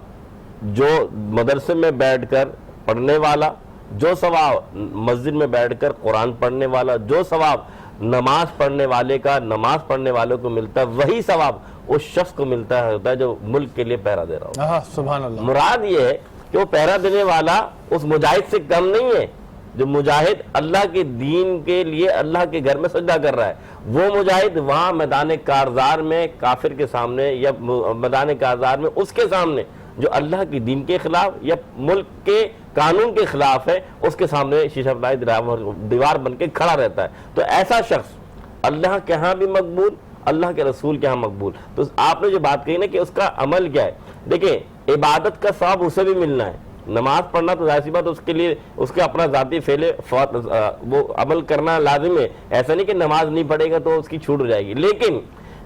D: جو مدرسے میں بیٹھ کر پڑھنے والا, جو ثواب مسجد میں بیٹھ کر قرآن پڑھنے والا, جو ثواب نماز پڑھنے والے کا نماز پڑھنے والوں کو ملتا ہے, وہی ثواب اس شخص کو ملتا ہے جو ملک کے لیے پہرا دے رہا ہو.
B: سبحان اللہ.
D: مراد یہ ہے کہ وہ پہرا دینے والا اس مجاہد سے کم نہیں ہے. جو مجاہد اللہ کے دین کے لیے اللہ کے گھر میں سجدہ کر رہا ہے, وہ مجاہد وہاں میدان کارزار میں کافر کے سامنے یا میدان کارزار میں اس کے سامنے جو اللہ کی دین کے خلاف یا ملک کے قانون کے خلاف ہے, اس کے سامنے شیشہ پلائی دیوار بن کے کھڑا رہتا ہے. تو ایسا شخص اللہ کے ہاں بھی مقبول, اللہ کے رسول کے ہاں مقبول. تو آپ نے جو بات کہی نا کہ اس کا عمل کیا ہے, دیکھیں عبادت کا ثواب اسے بھی ملنا ہے. نماز پڑھنا تو ظاہر سی بات اس کے لیے اس کے اپنا ذاتی فعل وہ عمل کرنا لازم ہے. ایسا نہیں کہ نماز نہیں پڑھے گا تو اس کی چھوٹ ہو جائے گی, لیکن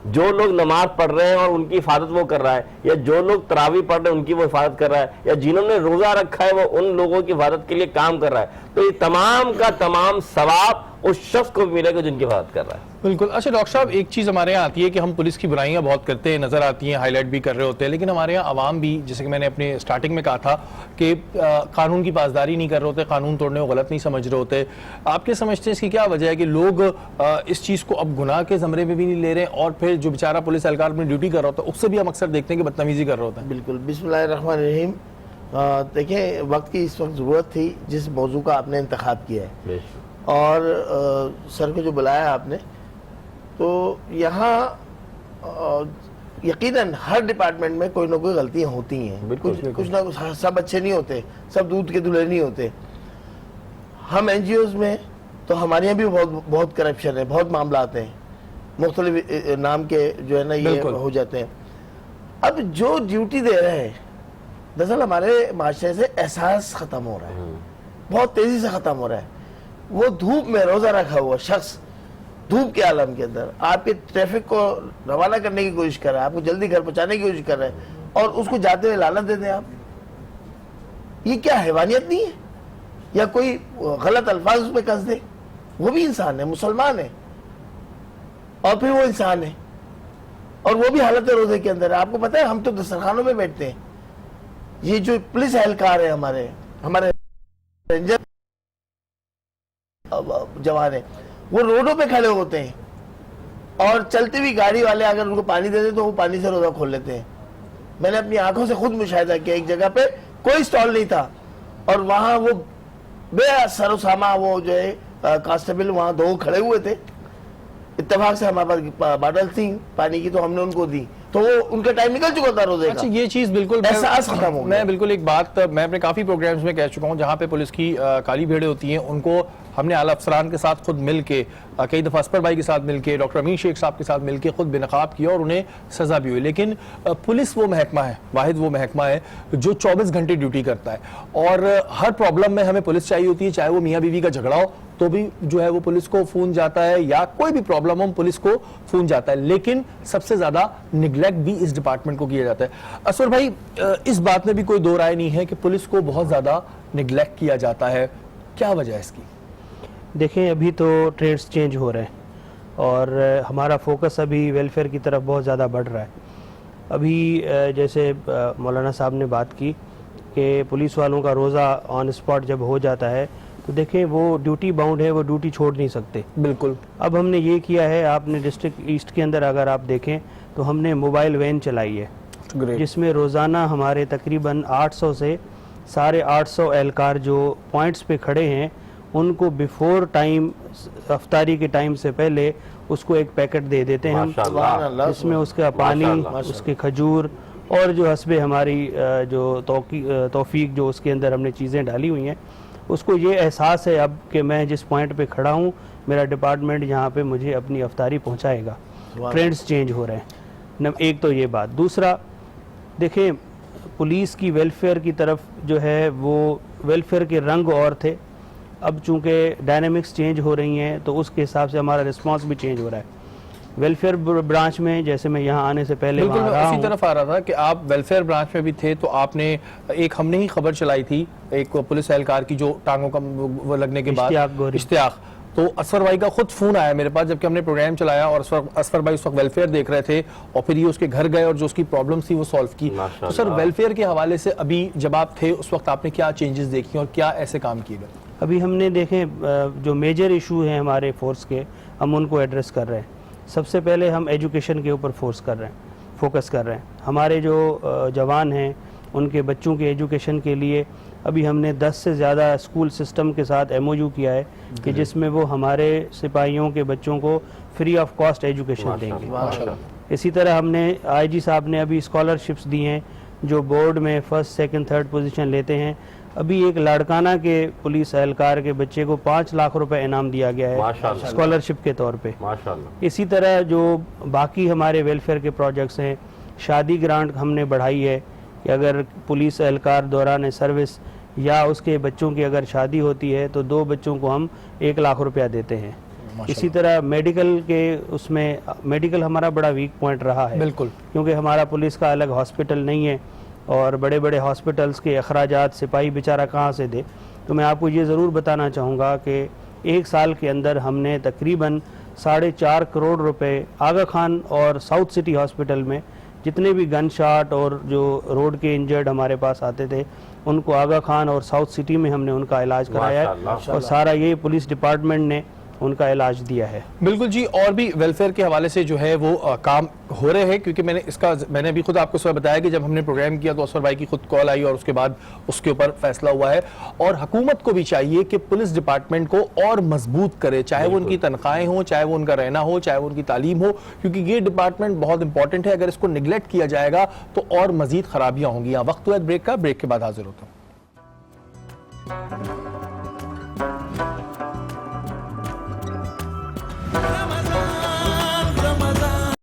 D: جو لوگ نماز پڑھ رہے ہیں اور ان کی حفاظت وہ کر رہا ہے, یا جو لوگ تراویح پڑھ رہے ہیں ان کی وہ حفاظت کر رہا ہے, یا جنہوں نے روزہ رکھا ہے وہ ان لوگوں کی حفاظت کے لیے کام کر رہا ہے, تو یہ تمام کا تمام ثواب اس شخص کو ملے گا جن کی حفاظت کر رہا ہے.
B: بالکل. اچھا ڈاکٹر صاحب ایک چیز ہمارے یہاں آتی ہے کہ ہم پولیس کی برائیاں بہت کرتے ہیں, نظر آتی ہیں, ہائی لائٹ بھی کر رہے ہوتے ہیں, لیکن ہمارے یہاں عوام بھی, جیسے کہ میں نے اپنے سٹارٹنگ میں کہا تھا کہ قانون کی پاسداری نہیں کر رہے ہوتے, قانون توڑنے کو غلط نہیں سمجھ رہے ہوتے. آپ کیا سمجھتے ہیں اس کی کیا وجہ ہے کہ لوگ اس چیز کو اب گناہ کے زمرے میں بھی نہیں لے رہے ہیں, اور پھر جو بیچارہ پولیس اہلکار اپنی ڈیوٹی کر رہا ہوتا ہے اس سے بھی ہم اکثر دیکھتے ہیں کہ بدتمیزی کر رہے ہوتے ہیں؟
C: بالکل. بسم اللہ الرحمن الرحیم. دیکھیں وقت کی اس وقت ضرورت تھی جس موضوع کا آپ نے انتخاب کیا ہے, اور سر کو جو بلایا آپ نے، تو یہاں یقیناً ہر ڈپارٹمنٹ میں کوئی نہ کوئی غلطیاں ہوتی ہیں، کچھ نہ کچھ، سب اچھے نہیں ہوتے، سب دودھ کے دلہے نہیں ہوتے. ہم این جی اوز میں تو ہمارے یہاں بھی بہت کرپشن ہے، بہت معاملات ہیں، مختلف نام کے جو ہے نا یہ ہو جاتے ہیں. اب جو ڈیوٹی دے رہے ہیں دراصل ہمارے معاشرے سے احساس ختم ہو رہا ہے، بہت تیزی سے ختم ہو رہا ہے. وہ دھوپ میں روزہ رکھا ہوا شخص دھوپ کے عالم کے اندر آپ کے ٹریفک کو روانہ کرنے کی کوشش کر رہا ہے، آپ کو جلدی گھر پہنچانے کی کوشش کر رہا ہے، اور اس کو جاتے ہوئے لعنت دے دیں آپ. یہ کیا حیوانیت نہیں ہے؟ یا کوئی غلط الفاظ اس پہ کس دے؟ وہ بھی انسان ہے، مسلمان ہے، اور پھر وہ انسان ہے، اور وہ بھی حالت روزے کے اندر ہے. آپ کو پتہ ہے ہم تو دسترخوانوں میں بیٹھتے ہیں. یہ جو پولیس اہلکار ہیں ہمارے رینجر جوان ہیں، وہ روڈوں پہ کھڑے ہوتے ہیں، اور چلتی ہوئی گاڑی والے اگر ان کو پانی دے دیں تو وہ پانی سے روزہ کھول لیتے ہیں. میں نے اپنی آنکھوں سے خود مشاہدہ کیا، ایک جگہ پہ کوئی سٹال نہیں تھا، اور وہاں وہ بے سر و ساما وہ جو ہے کانسٹیبل وہاں دو کھڑے ہوئے تھے. اتفاق سے ہمارے پاس باٹل تھی پانی کی تو ہم نے ان کو دی، تو وہ ان کا ٹائم نکل چکا تھا روزے کا.
B: اچھا یہ چیز بالکل
C: احساس ختم ہو گیا.
B: میں بالکل ایک بات میں اپنے کافی پروگرامز میں کہہ چکا ہوں جہاں پہ پولیس کی کالی بھیڑیں ہوتی ہیں، ان کو ہم نے اعلیٰ افسران کے ساتھ خود مل کے، کئی دفعہ اسپر بھائی کے ساتھ مل کے، ڈاکٹر امین شیخ صاحب کے ساتھ مل کے خود بے نقاب کیا اور انہیں سزا بھی ہوئی. لیکن پولیس وہ محکمہ ہے، واحد وہ محکمہ ہے جو 24 گھنٹے ڈیوٹی کرتا ہے، اور ہر پرابلم میں ہمیں پولیس چاہیے ہوتی ہے، چاہے وہ میاں بیوی کا جھگڑا ہو تو بھی جو ہے وہ پولیس کو فون جاتا ہے، یا کوئی بھی پرابلم ہو پولیس کو فون جاتا ہے. لیکن سب سے زیادہ نگلیکٹ بھی اس ڈپارٹمنٹ کو کیا جاتا ہے. اسور بھائی اس بات میں بھی کوئی دو رائے نہیں ہے کہ پولیس کو بہت زیادہ نگلیکٹ کیا جاتا ہے، کیا وجہ ہے اس کی؟
E: دیکھیں ابھی تو ٹریڈز چینج ہو رہے ہیں اور ہمارا فوکس ابھی ویلفیئر کی طرف بہت زیادہ بڑھ رہا ہے. ابھی جیسے مولانا صاحب نے بات کی کہ پولیس والوں کا روزہ آن اسپاٹ جب ہو جاتا ہے تو دیکھیں وہ ڈیوٹی باؤنڈ ہے، وہ ڈیوٹی چھوڑ نہیں سکتے.
B: بالکل.
E: اب ہم نے یہ کیا ہے، آپ نے ڈسٹرکٹ ایسٹ کے اندر اگر آپ دیکھیں تو ہم نے موبائل وین چلائی ہے جس میں روزانہ ہمارے تقریباً 800 سے 850 اہلکار جو پوائنٹس پہ کھڑے ہیں ان کو بیفور ٹائم افطاری کے ٹائم سے پہلے اس کو ایک پیکٹ دے دیتے ہیں ہم، جس میں اس کا پانی، اس کے کھجور اور جو حسب ہماری جو توفیق جو اس کے اندر ہم نے چیزیں ڈالی ہوئی ہیں، اس کو یہ احساس ہے اب کہ میں جس پوائنٹ پہ کھڑا ہوں میرا ڈپارٹمنٹ یہاں پہ مجھے اپنی افطاری پہنچائے گا. ٹرینڈز چینج ہو رہے ہیں. ایک تو یہ بات. دوسرا دیکھیں پولیس کی ویلفیئر کی طرف جو ہے وہ ویلفیئر کے رنگ اور تھے، اب چونکہ ڈائنامکس چینج ہو رہی ہیں تو اس کے حساب سے ہمارا رسپانس بھی چینج ہو رہا ہے. ویلفیئر برانچ میں جیسے میں یہاں آنے سے پہلے
B: بالکل میں اسی طرف آ رہا تھا کہ آپ ویلفیئر برانچ میں بھی تھے، تو آپ نے ایک ہم نے ہی خبر چلائی تھی ایک پولیس اہلکار کی جو ٹانگوں کا وہ لگنے کے بعد اشتیاق، تو اسفر بھائی کا خود فون آیا میرے پاس جبکہ ہم نے پروگرام چلایا، اور اسفر بھائی اس وقت ویلفیئر دیکھ رہے تھے اور پھر یہ اس کے گھر گئے اور جو اس کی پرابلم تھی وہ سالو کی. تو سر ویلفیئر کے حوالے سے ابھی جب آپ تھے اس وقت آپ نے کیا چینجز دیکھی اور کیا ایسے کام کیے گئے؟
E: ابھی ہم نے دیکھیں جو میجر ایشو ہیں ہمارے فورس کے ہم ان کو ایڈریس کر رہے ہیں. سب سے پہلے ہم ایجوکیشن کے اوپر فوکس کر رہے ہیں. ہمارے جو جوان ہیں ان کے بچوں کے ایجوکیشن کے لیے ابھی ہم نے 10 سے زیادہ اسکول سسٹم کے ساتھ ایم او یو کیا ہے کہ جس میں وہ ہمارے سپاہیوں کے بچوں کو فری آف کاسٹ ایجوکیشن دیں گے. اسی طرح ہم نے آئی جی صاحب نے ابھی اسکالرشپس دی ہیں جو بورڈ میں 1st, 2nd, 3rd پوزیشن لیتے ہیں. ابھی ایک لاڑکانہ کے پولیس اہلکار کے بچے کو 5 لاکھ روپے انعام دیا گیا ہے اسکالرشپ کے طور پہ. اسی طرح جو باقی ہمارے ویلفیئر کے پروجیکٹس ہیں، شادی گرانٹ ہم نے بڑھائی ہے کہ اگر پولیس اہلکار دوران سروس یا اس کے بچوں کی اگر شادی ہوتی ہے تو 2 بچوں کو ہم 1 لاکھ روپیہ دیتے ہیں. اسی طرح میڈیکل کے اس میں میڈیکل ہمارا بڑا ویک پوائنٹ رہا ہے
B: بالکل،
E: کیونکہ ہمارا پولیس کا الگ ہاسپٹل نہیں ہے اور بڑے بڑے ہاسپٹلس کے اخراجات سپاہی بیچارہ کہاں سے دے. تو میں آپ کو یہ ضرور بتانا چاہوں گا کہ 1 سال کے اندر ہم نے تقریباً 4.5 کروڑ روپے آغا خان اور ساؤتھ سٹی ہاسپٹل میں جتنے بھی گن شاٹ اور جو روڈ کے انجرڈ ہمارے پاس آتے تھے ان کو آغا خان اور ساؤتھ سٹی میں ہم نے ان کا علاج کرایا ہے. اور سارا یہ پولیس ڈپارٹمنٹ نے ان کا علاج دیا ہے۔
B: بالکل جی، اور بھی ویلفیئر کے حوالے سے جو ہے وہ کام ہو رہے ہیں، کیونکہ میں نے بھی خود آپ کو صبح بتایا کہ جب ہم نے پروگرام کیا تو اسفر بھائی کی خود کال آئی اور اس کے بعد اس کے اوپر فیصلہ ہوا ہے، اور حکومت کو بھی چاہیے کہ پولیس ڈپارٹمنٹ کو اور مضبوط کرے، چاہے وہ ان کی تنخواہیں ہوں، چاہے وہ ان کا رہنا ہو، چاہے وہ ان کی تعلیم ہو، کیونکہ یہ ڈپارٹمنٹ بہت امپورٹنٹ ہے۔ اگر اس کو نیگلیکٹ کیا جائے گا تو اور مزید خرابیاں ہوں گی۔ وقت ہوا ہے بریک کا، بریک کے بعد حاضر ہوتا ہوں۔